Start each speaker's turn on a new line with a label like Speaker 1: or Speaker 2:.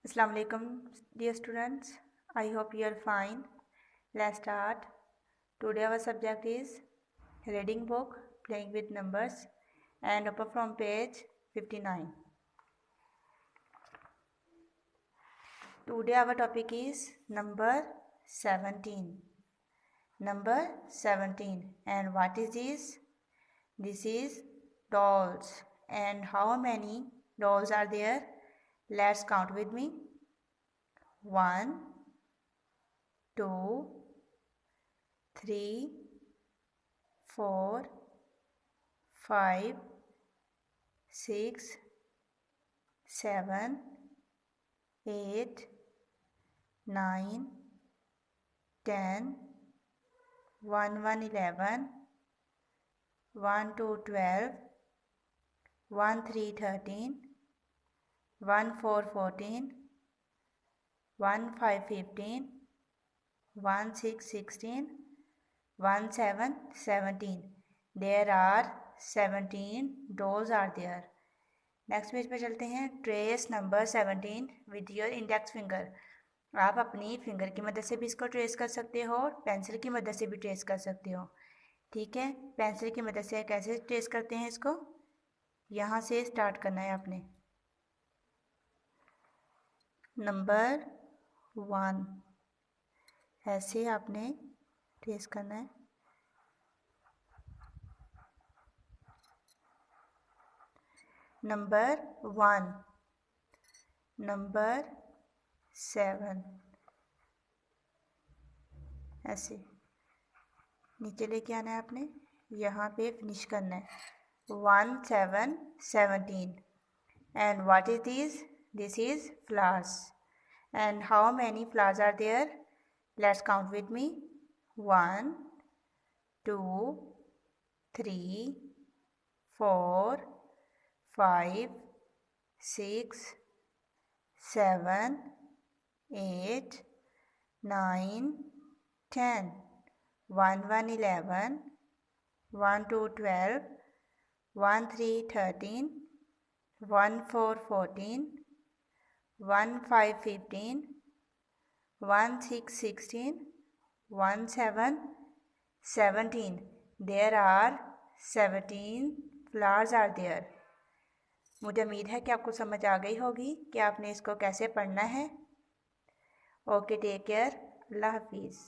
Speaker 1: Assalamu alaikum, dear students. I hope you are fine. Let's start. Today our subject is reading book, playing with numbers, and open from page 59. Today our topic is number 17. Number 17. And what is this? This is dolls. And how many dolls are there? Let's count with me. 1, 2, 3, 4, 5, 6, 7, 8, 9, 10, 1, 11, 1, 2, 12, 1, 3, 13, 1, 4, 14, 1, 5, 15, 1, 6, 16, 1, 7, 17. There are 17 dolls are there. Next page पे चलते हैं. Trace number 17 with your index finger. आप अपनी finger की मदद से भी इसको ट्रेस कर सकते हो और पेंसिल की मदद से भी ट्रेस कर सकते हो. ठीक है, पेंसिल की मदद से कैसे ट्रेस करते हैं इसको? यहाँ से स्टार्ट करना है आपने. नंबर 1 ऐसे आपने ट्रेस करना है. नंबर 1, नंबर 7 ऐसे नीचे लेके आना है आपने. यहाँ पे फिनिश करना है. 1, 7, 17. And what is this? This is flowers. And how many flowers are there? Let's count with me. 1, 2, 3, 4, 5, 6, 7, 8, 9, 10. 1, 1, 11, 1, 2, 12, 1, 3, 13, 1, 4, 14, 1, 5, 15, 1, 6, 16, 1, 7, 17. There are 17 flowers are there. मुझे उम्मीद है कि आपको समझ आ गई होगी कि आपने इसको कैसे पढ़ना है. Okay, take care. अल्लाह हाफिज़.